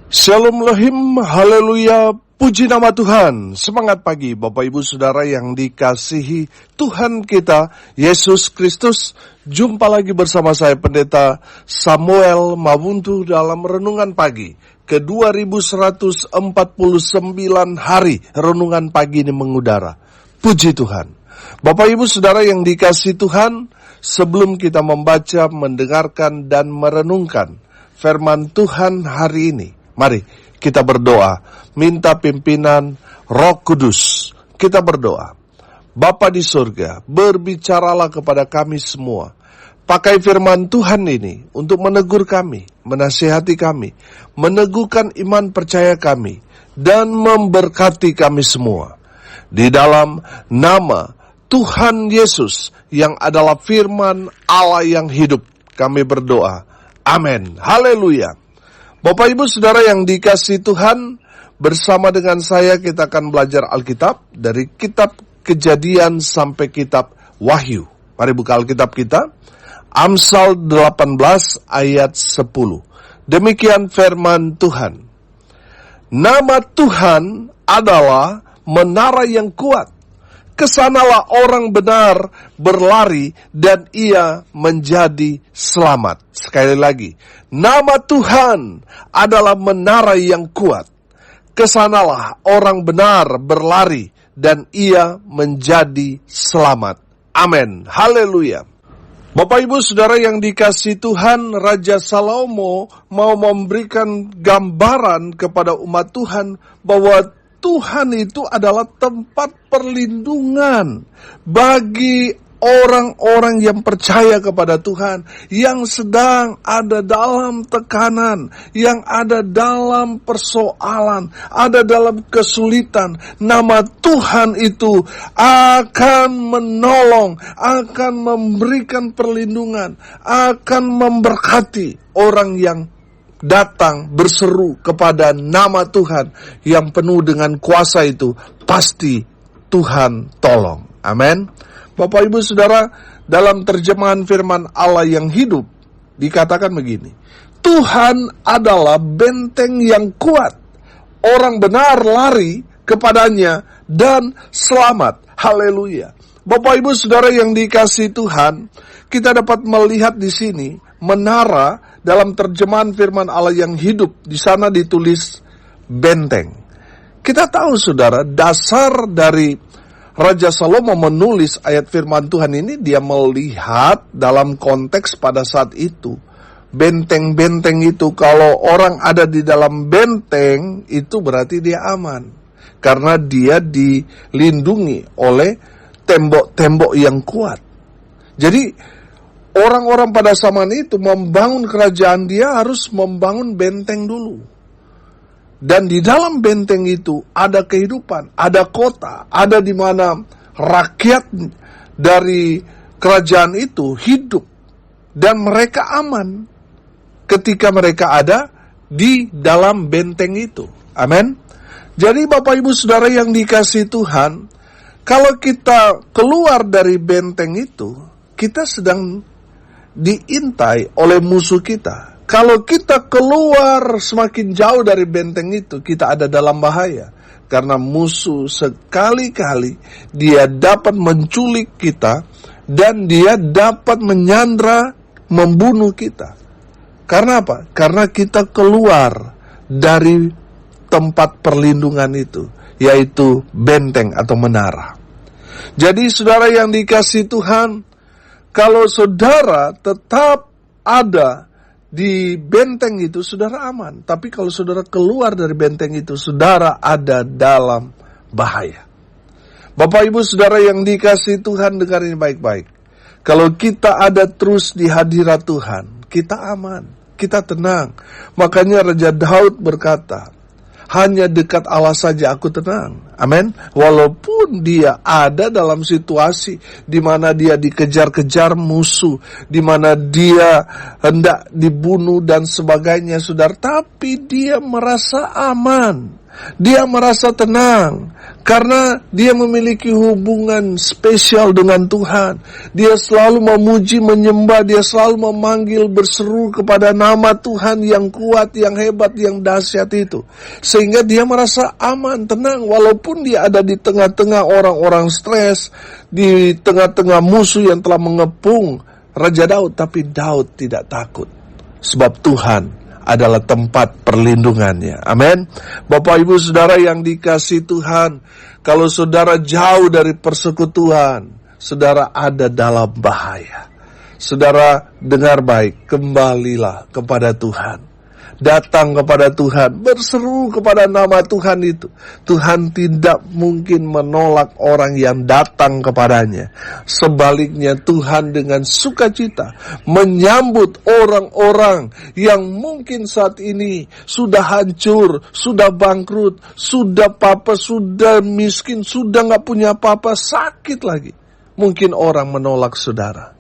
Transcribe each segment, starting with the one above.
Shalom Lohim, haleluya, puji nama Tuhan. Semangat pagi Bapak Ibu Saudara yang dikasihi Tuhan kita, Yesus Kristus. Jumpa lagi bersama saya Pendeta Samuel Mabuntu dalam Renungan Pagi ke 2149 hari Renungan Pagi ini mengudara. Puji Tuhan. Bapak Ibu Saudara yang dikasihi Tuhan, sebelum kita membaca, mendengarkan, dan merenungkan firman Tuhan hari ini, mari kita berdoa, minta pimpinan Roh Kudus. Kita berdoa. Bapa di surga, berbicaralah kepada kami semua. Pakai firman Tuhan ini untuk menegur kami, menasihati kami, meneguhkan iman percaya kami, dan memberkati kami semua. Di dalam nama Tuhan Yesus yang adalah firman Allah yang hidup, kami berdoa. Amin. Haleluya. Bapak Ibu Saudara yang dikasihi Tuhan, bersama dengan saya kita akan belajar Alkitab dari kitab Kejadian sampai kitab Wahyu. Mari buka Alkitab kita, Amsal 18 ayat 10. Demikian firman Tuhan. Nama Tuhan adalah menara yang kuat. Kesanalah orang benar berlari dan ia menjadi selamat. Sekali lagi, nama Tuhan adalah menara yang kuat. Kesanalah orang benar berlari dan ia menjadi selamat. Amin. Haleluya. Bapak Ibu Saudara yang dikasihi Tuhan, Raja Salomo mau memberikan gambaran kepada umat Tuhan bahwa Tuhan itu adalah tempat perlindungan bagi orang-orang yang percaya kepada Tuhan, yang sedang ada dalam tekanan, yang ada dalam persoalan, ada dalam kesulitan. Nama Tuhan itu akan menolong, akan memberikan perlindungan, akan memberkati orang yang datang berseru kepada nama Tuhan yang penuh dengan kuasa itu. Pasti Tuhan tolong. Amin. Bapak Ibu Saudara, dalam terjemahan firman Allah yang hidup dikatakan begini, Tuhan adalah benteng yang kuat, orang benar lari kepadanya dan selamat. Haleluya. Bapak Ibu Saudara yang dikasihi Tuhan, kita dapat melihat di sini menara. Dalam terjemahan firman Allah yang hidup, di sana ditulis benteng. Kita tahu saudara, dasar dari Raja Salomo menulis ayat firman Tuhan ini, dia melihat dalam konteks pada saat itu. Benteng-benteng itu, kalau orang ada di dalam benteng, itu berarti dia aman. Karena dia dilindungi oleh tembok-tembok yang kuat. Jadi, orang-orang pada zaman itu membangun kerajaan, dia harus membangun benteng dulu. Dan di dalam benteng itu ada kehidupan, ada kota, ada di mana rakyat dari kerajaan itu hidup. Dan mereka aman ketika mereka ada di dalam benteng itu. Amin. Jadi Bapak Ibu Saudara yang dikasihi Tuhan, kalau kita keluar dari benteng itu, kita sedang diintai oleh musuh kita. Kalau kita keluar semakin jauh dari benteng itu, kita ada dalam bahaya. Karena musuh sekali-kali dia dapat menculik kita dan dia dapat menyandra, membunuh kita. Karena apa? Karena kita keluar dari tempat perlindungan itu, yaitu benteng atau menara. Jadi saudara yang dikasihi Tuhan, kalau saudara tetap ada di benteng itu, saudara aman. Tapi kalau saudara keluar dari benteng itu, saudara ada dalam bahaya. Bapak Ibu Saudara yang dikasihi Tuhan, dengar ini baik-baik. Kalau kita ada terus di hadirat Tuhan, kita aman, kita tenang. Makanya Raja Daud berkata, hanya dekat Allah saja aku tenang. Amin. Walaupun dia ada dalam situasi di mana dia dikejar-kejar musuh, di mana dia hendak dibunuh dan sebagainya, saudara, tapi dia merasa aman. Dia merasa tenang karena dia memiliki hubungan spesial dengan Tuhan. Dia selalu memuji, menyembah, dia selalu memanggil, berseru kepada nama Tuhan yang kuat, yang hebat, yang dahsyat itu. Sehingga dia merasa aman, tenang, walaupun dia ada di tengah-tengah orang-orang stres, di tengah-tengah musuh yang telah mengepung Raja Daud, tapi Daud tidak takut. Sebab Tuhan adalah tempat perlindungannya. Amin. Bapak Ibu Saudara yang dikasihi Tuhan, kalau saudara jauh dari persekutuan, saudara ada dalam bahaya. Saudara dengar baik, kembalilah kepada Tuhan. Datang kepada Tuhan, berseru kepada nama Tuhan itu. Tuhan tidak mungkin menolak orang yang datang kepadanya. Sebaliknya Tuhan dengan sukacita menyambut orang-orang yang mungkin saat ini sudah hancur, sudah bangkrut, sudah papa, sudah miskin, sudah gak punya apa-apa, sakit lagi. Mungkin orang menolak saudara.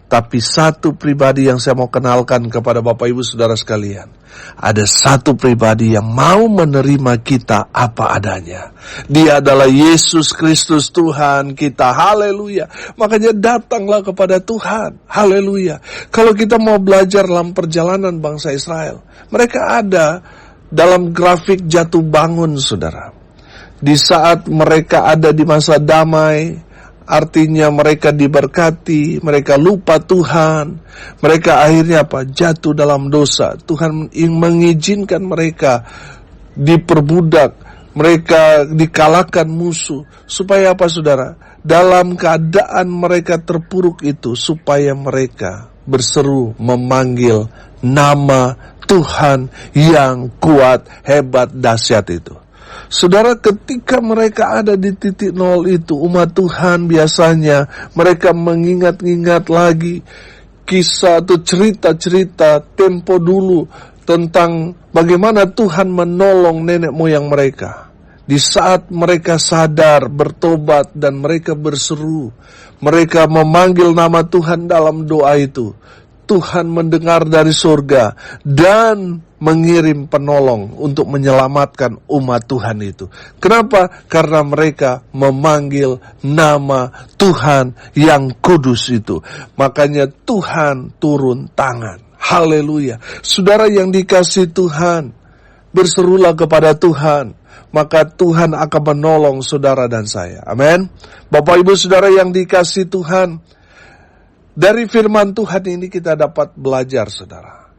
Tapi satu pribadi yang saya mau kenalkan kepada Bapak Ibu Saudara sekalian. Ada satu pribadi yang mau menerima kita apa adanya. Dia adalah Yesus Kristus Tuhan kita. Haleluya. Makanya datanglah kepada Tuhan. Haleluya. Kalau kita mau belajar dalam perjalanan bangsa Israel, mereka ada dalam grafik jatuh bangun, saudara. Di saat mereka ada di masa damai, artinya mereka diberkati, mereka lupa Tuhan, mereka akhirnya jatuh dalam dosa. Tuhan mengizinkan mereka diperbudak, mereka dikalahkan musuh. Supaya apa, saudara? Dalam keadaan mereka terpuruk itu, supaya mereka berseru memanggil nama Tuhan yang kuat, hebat, dahsyat itu. Saudara, ketika mereka ada di titik nol itu, umat Tuhan biasanya mereka mengingat-ingat lagi kisah atau cerita-cerita tempo dulu tentang bagaimana Tuhan menolong nenek moyang mereka. Di saat mereka sadar, bertobat, dan mereka berseru, mereka memanggil nama Tuhan dalam doa itu, Tuhan mendengar dari surga dan mengirim penolong untuk menyelamatkan umat Tuhan itu. Kenapa? Karena mereka memanggil nama Tuhan yang kudus itu. Makanya Tuhan turun tangan. Haleluya. Saudara yang dikasihi Tuhan, berserulah kepada Tuhan, maka Tuhan akan menolong saudara dan saya. Amin. Bapak Ibu Saudara yang dikasihi Tuhan, dari firman Tuhan ini kita dapat belajar, saudara.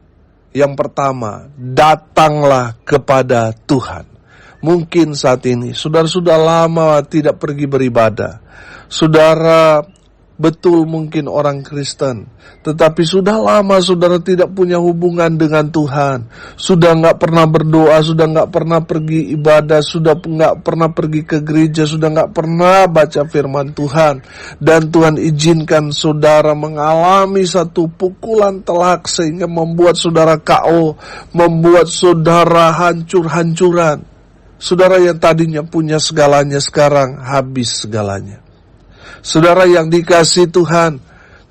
Yang pertama, datanglah kepada Tuhan. Mungkin saat ini, saudara sudah lama tidak pergi beribadah. Saudara betul mungkin orang Kristen, tetapi sudah lama saudara tidak punya hubungan dengan Tuhan. Sudah gak pernah berdoa, sudah gak pernah pergi ibadah, sudah gak pernah pergi ke gereja, sudah gak pernah baca firman Tuhan. Dan Tuhan izinkan saudara mengalami satu pukulan telak sehingga membuat saudara KO, membuat saudara hancur-hancuran. Saudara yang tadinya punya segalanya sekarang habis segalanya. Saudara yang dikasihi Tuhan,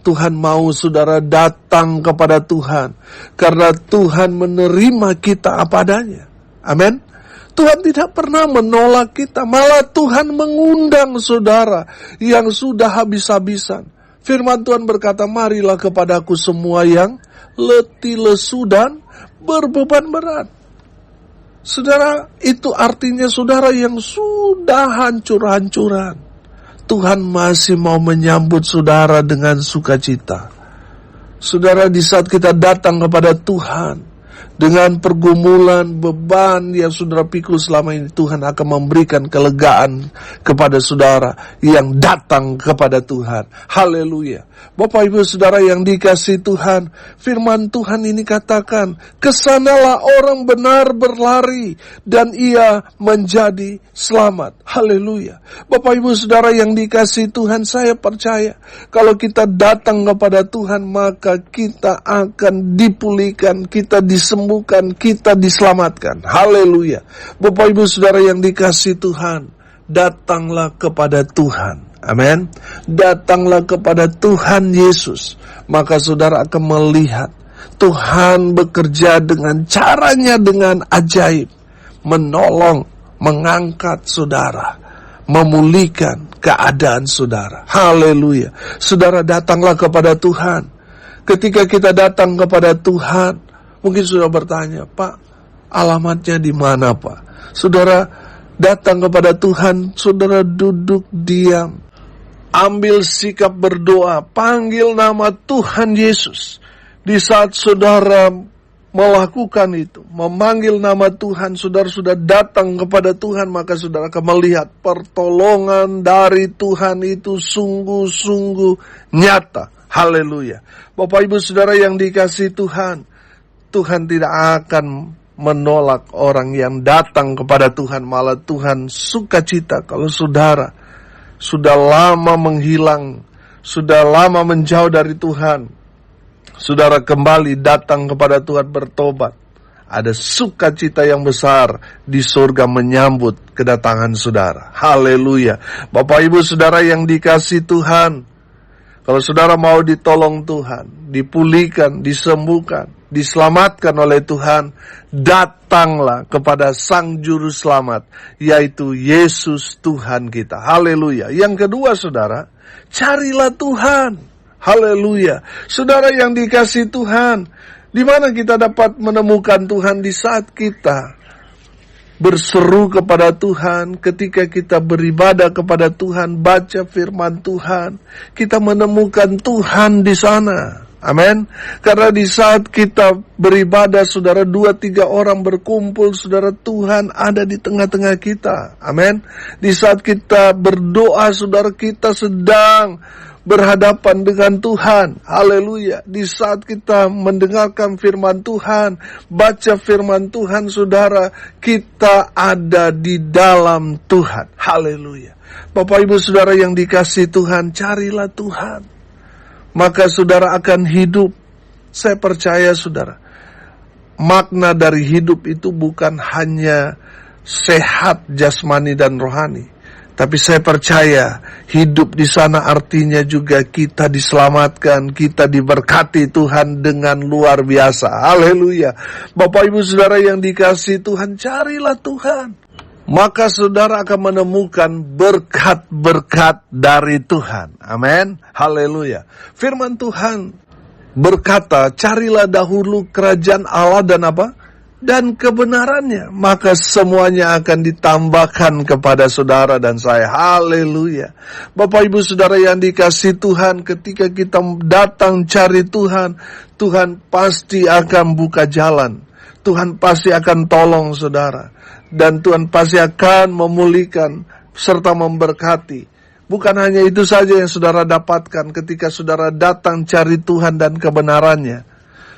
Tuhan mau saudara datang kepada Tuhan, karena Tuhan menerima kita apa adanya. Amin. Tuhan tidak pernah menolak kita, malah Tuhan mengundang saudara yang sudah habis-habisan. Firman Tuhan berkata, marilah kepadaku semua yang letih lesu dan berbeban berat. Saudara, itu artinya saudara yang sudah hancur-hancuran. Tuhan masih mau menyambut saudara dengan sukacita. Saudara, di saat kita datang kepada Tuhan dengan pergumulan, beban yang saudara pikul selama ini, Tuhan akan memberikan kelegaan kepada saudara yang datang kepada Tuhan. Haleluya. Bapak Ibu Saudara yang dikasihi Tuhan, firman Tuhan ini katakan, kesanalah orang benar berlari dan ia menjadi selamat. Haleluya. Bapak Ibu Saudara yang dikasihi Tuhan, saya percaya kalau kita datang kepada Tuhan, maka kita akan dipulihkan, kita disembuhkan, kita diselamatkan. Haleluya. Bapak Ibu Saudara yang dikasihi Tuhan, datanglah kepada Tuhan. Amin. Datanglah kepada Tuhan Yesus, maka saudara akan melihat Tuhan bekerja dengan caranya, dengan ajaib, menolong, mengangkat saudara, memulihkan keadaan saudara. Haleluya. Saudara, datanglah kepada Tuhan. Ketika kita datang kepada Tuhan, mungkin sudah bertanya, Pak, alamatnya di mana, Pak? Saudara datang kepada Tuhan, saudara duduk diam, ambil sikap berdoa, panggil nama Tuhan Yesus. Di saat saudara melakukan itu, memanggil nama Tuhan, saudara sudah datang kepada Tuhan, maka saudara akan melihat pertolongan dari Tuhan itu sungguh-sungguh nyata. Haleluya. Bapak Ibu Saudara yang dikasihi Tuhan, Tuhan tidak akan menolak orang yang datang kepada Tuhan. Malah Tuhan sukacita kalau saudara sudah lama menghilang, sudah lama menjauh dari Tuhan, saudara kembali datang kepada Tuhan bertobat. Ada sukacita yang besar di surga menyambut kedatangan saudara. Haleluya. Bapak Ibu Saudara yang dikasihi Tuhan, kalau saudara mau ditolong Tuhan, dipulihkan, disembuhkan, diselamatkan oleh Tuhan, datanglah kepada Sang Juru Selamat, yaitu Yesus Tuhan kita. Haleluya. Yang kedua saudara, carilah Tuhan. Haleluya. Saudara yang dikasihi Tuhan, di mana kita dapat menemukan Tuhan? Di saat kita berseru kepada Tuhan, ketika kita beribadah kepada Tuhan, baca firman Tuhan, kita menemukan Tuhan di sana. Amin. Karena di saat kita beribadah, saudara, 2-3 orang berkumpul, saudara, Tuhan ada di tengah-tengah kita. Amin. Di saat kita berdoa, saudara, kita sedang berhadapan dengan Tuhan. Haleluya. Di saat kita mendengarkan firman Tuhan, baca firman Tuhan, saudara, kita ada di dalam Tuhan. Haleluya. Bapak Ibu Saudara yang dikasihi Tuhan, carilah Tuhan, maka saudara akan hidup. Saya percaya saudara, makna dari hidup itu bukan hanya sehat jasmani dan rohani, tapi saya percaya hidup di sana artinya juga kita diselamatkan, kita diberkati Tuhan dengan luar biasa. Haleluya. Bapak Ibu Saudara yang dikasihi Tuhan, carilah Tuhan, maka saudara akan menemukan berkat-berkat dari Tuhan. Amin. Haleluya. Firman Tuhan berkata, carilah dahulu kerajaan Allah dan apa? Dan kebenarannya, maka semuanya akan ditambahkan kepada saudara dan saya. Haleluya. Bapak Ibu Saudara yang dikasihi Tuhan, ketika kita datang cari Tuhan, Tuhan pasti akan buka jalan, Tuhan pasti akan tolong saudara, dan Tuhan pasti akan memulihkan serta memberkati. Bukan hanya itu saja yang saudara dapatkan ketika saudara datang cari Tuhan dan kebenarannya,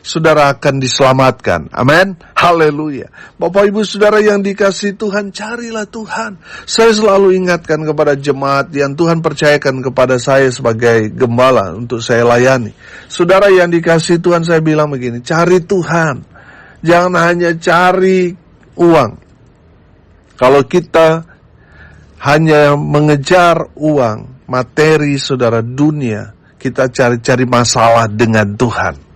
saudara akan diselamatkan. Amin. Haleluya. Bapak Ibu Saudara yang dikasihi Tuhan, carilah Tuhan. Saya selalu ingatkan kepada jemaat yang Tuhan percayakan kepada saya sebagai gembala untuk saya layani. Saudara yang dikasihi Tuhan, saya bilang begini, cari Tuhan. Jangan hanya cari uang. Kalau kita hanya mengejar uang, materi saudara, dunia, kita cari-cari masalah dengan Tuhan.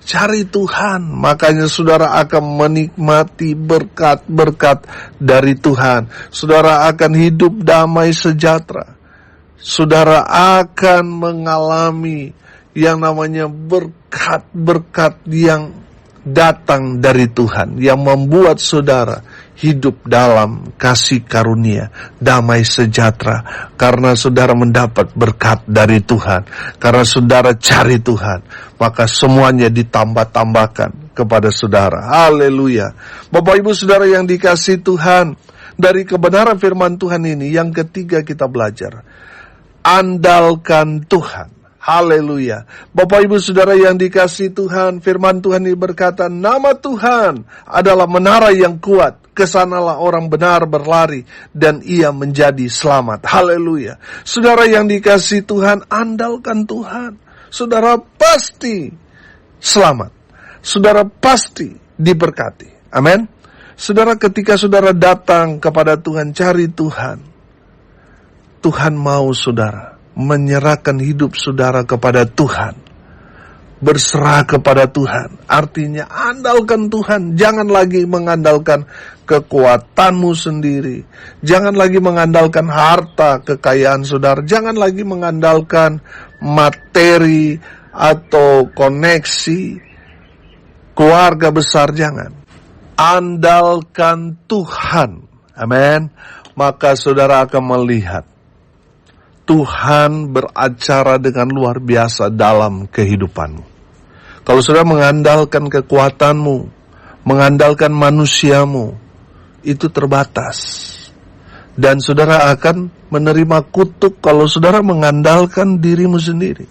Cari Tuhan, makanya saudara akan menikmati berkat-berkat dari Tuhan. Saudara akan hidup damai sejahtera. Saudara akan mengalami yang namanya berkat-berkat yang datang dari Tuhan, yang membuat saudara hidup dalam kasih karunia, damai sejahtera, karena saudara mendapat berkat dari Tuhan. Karena saudara cari Tuhan, maka semuanya ditambah-tambahkan kepada saudara. Haleluya. Bapak Ibu Saudara yang dikasihi Tuhan, dari kebenaran firman Tuhan ini, yang ketiga kita belajar, andalkan Tuhan. Haleluya. Bapak Ibu Saudara yang dikasihi Tuhan, firman Tuhan ini berkata, nama Tuhan adalah menara yang kuat, kesanalah orang benar berlari, dan ia menjadi selamat. Haleluya. Saudara yang dikasihi Tuhan, andalkan Tuhan. Saudara pasti selamat. Saudara pasti diberkati. Amin. Saudara, ketika saudara datang kepada Tuhan, cari Tuhan, Tuhan mau saudara menyerahkan hidup saudara kepada Tuhan. berserah kepada Tuhan. Artinya andalkan Tuhan, jangan lagi mengandalkan kekuatanmu sendiri. Jangan lagi mengandalkan harta, kekayaan saudara. Jangan lagi mengandalkan materi atau koneksi keluarga besar, jangan. Andalkan Tuhan. Amin. Maka saudara akan melihat Tuhan beracara dengan luar biasa dalam kehidupanmu. Kalau saudara mengandalkan kekuatanmu, mengandalkan manusiamu, itu terbatas. Dan saudara akan menerima kutuk kalau saudara mengandalkan dirimu sendiri.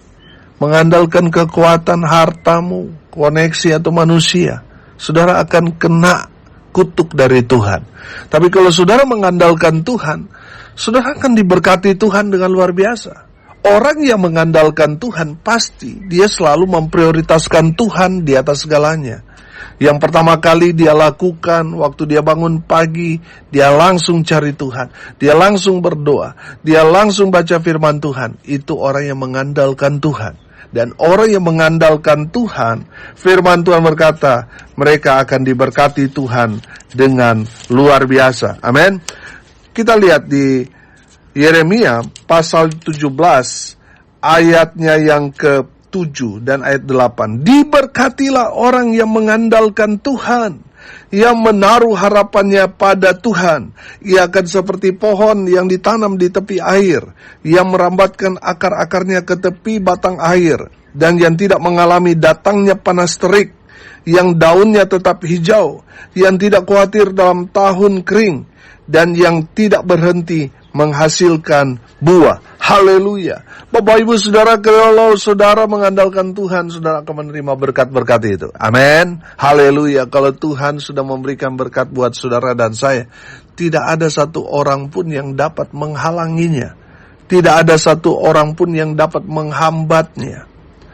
Mengandalkan kekuatan hartamu, koneksi atau manusia. Saudara akan kena kutuk dari Tuhan. Tapi kalau saudara mengandalkan Tuhan, saudara akan diberkati Tuhan dengan luar biasa. Orang yang mengandalkan Tuhan pasti dia selalu memprioritaskan Tuhan di atas segalanya. Yang pertama kali dia lakukan waktu dia bangun pagi, dia langsung cari Tuhan, dia langsung berdoa, dia langsung baca firman Tuhan. Itu orang yang mengandalkan Tuhan. Dan orang yang mengandalkan Tuhan, firman Tuhan berkata, mereka akan diberkati Tuhan dengan luar biasa. Amin. Kita lihat di Yeremia pasal 17 ayatnya yang ke-7 dan ayat 8. Diberkatilah orang yang mengandalkan Tuhan, yang menaruh harapannya pada Tuhan. Ia akan seperti pohon yang ditanam di tepi air, yang merambatkan akar-akarnya ke tepi batang air, dan yang tidak mengalami datangnya panas terik, yang daunnya tetap hijau, yang tidak khawatir dalam tahun kering, dan yang tidak berhenti menghasilkan buah. Haleluya. Bapak ibu saudara, kalau saudara mengandalkan Tuhan, saudara akan menerima berkat-berkat itu. Amin. Haleluya. Kalau Tuhan sudah memberikan berkat buat saudara dan saya, tidak ada satu orang pun yang dapat menghalanginya. Tidak ada satu orang pun yang dapat menghambatnya.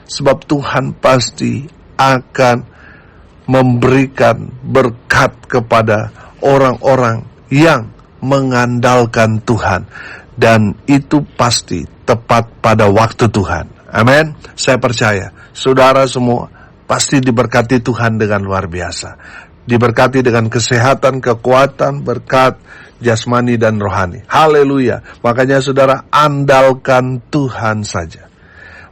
Sebab Tuhan pasti akan memberikan berkat kepada orang-orang yang mengandalkan Tuhan, dan itu pasti tepat pada waktu Tuhan. Amin. Saya percaya saudara semua pasti diberkati Tuhan dengan luar biasa, diberkati dengan kesehatan, kekuatan, berkat jasmani dan rohani. Haleluya. Makanya saudara andalkan Tuhan saja,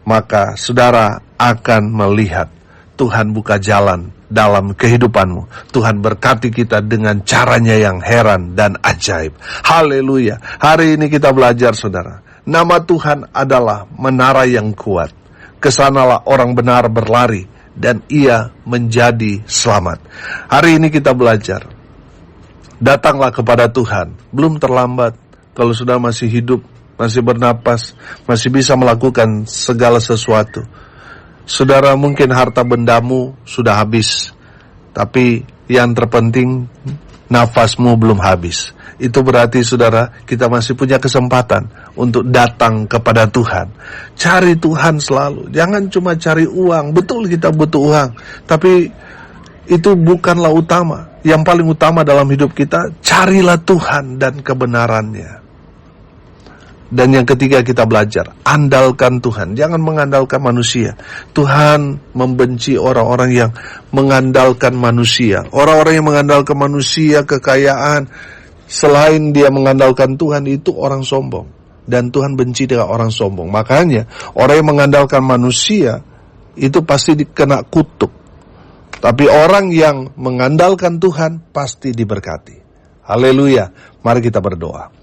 maka saudara akan melihat Tuhan buka jalan dalam kehidupanmu. Tuhan berkati kita dengan caranya yang heran dan ajaib. Haleluya. Hari ini kita belajar saudara, nama Tuhan adalah menara yang kuat. Kesanalah orang benar berlari dan ia menjadi selamat. Hari ini kita belajar, datanglah kepada Tuhan. Belum terlambat. Kalau sudah masih hidup, masih bernapas, masih bisa melakukan segala sesuatu. Saudara, mungkin harta bendamu sudah habis, tapi yang terpenting nafasmu belum habis. Itu berarti saudara, kita masih punya kesempatan untuk datang kepada Tuhan. Cari Tuhan selalu, jangan cuma cari uang. Betul kita butuh uang, tapi itu bukanlah utama. Yang paling utama dalam hidup kita, carilah Tuhan dan kebenarannya. Dan yang ketiga kita belajar, andalkan Tuhan, jangan mengandalkan manusia. Tuhan membenci orang-orang yang mengandalkan manusia. Orang-orang yang mengandalkan manusia, kekayaan, selain dia mengandalkan Tuhan, itu orang sombong. Dan Tuhan benci dengan orang sombong. Makanya orang yang mengandalkan manusia itu pasti dikena kutuk. Tapi orang yang mengandalkan Tuhan pasti diberkati. Haleluya. Mari kita berdoa.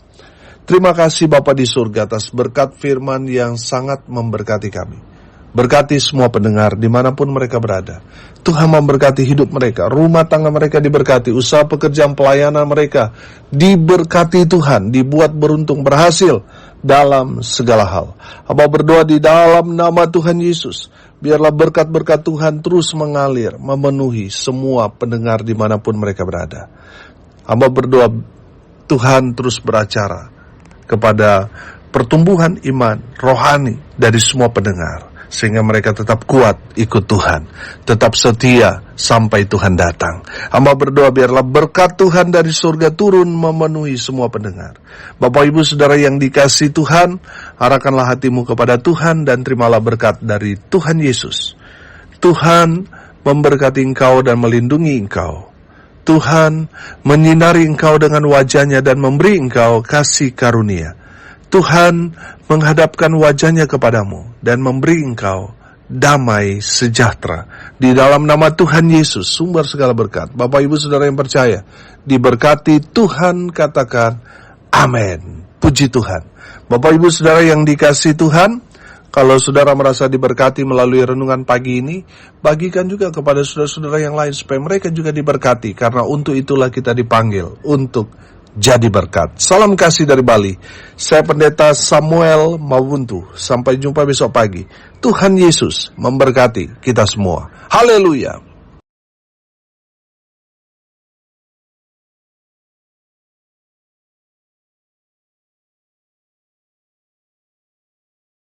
Terima kasih Bapa di surga atas berkat firman yang sangat memberkati kami. Berkati semua pendengar dimanapun mereka berada. Tuhan memberkati hidup mereka, rumah tangga mereka diberkati, usaha pekerjaan pelayanan mereka diberkati Tuhan, dibuat beruntung, berhasil dalam segala hal. Hamba berdoa di dalam nama Tuhan Yesus, biarlah berkat-berkat Tuhan terus mengalir, memenuhi semua pendengar dimanapun mereka berada. Hamba berdoa Tuhan terus beracara kepada pertumbuhan iman rohani dari semua pendengar, sehingga mereka tetap kuat ikut Tuhan, tetap setia sampai Tuhan datang. Hamba berdoa biarlah berkat Tuhan dari surga turun memenuhi semua pendengar. Bapak ibu saudara yang dikasihi Tuhan, arahkanlah hatimu kepada Tuhan dan terimalah berkat dari Tuhan Yesus. Tuhan memberkati engkau dan melindungi engkau. Tuhan menyinari engkau dengan wajah-Nya dan memberi engkau kasih karunia. Tuhan menghadapkan wajah-Nya kepadamu dan memberi engkau damai sejahtera. Di dalam nama Tuhan Yesus, sumber segala berkat. Bapak Ibu Saudara yang percaya, diberkati Tuhan, katakan amin. Puji Tuhan. Bapak Ibu Saudara yang dikasihi Tuhan, kalau saudara merasa diberkati melalui renungan pagi ini, bagikan juga kepada saudara-saudara yang lain supaya mereka juga diberkati, karena untuk itulah kita dipanggil untuk jadi berkat. Salam kasih dari Bali. Saya Pendeta Samuel Mawuntu. Sampai jumpa besok pagi. Tuhan Yesus memberkati kita semua. Haleluya.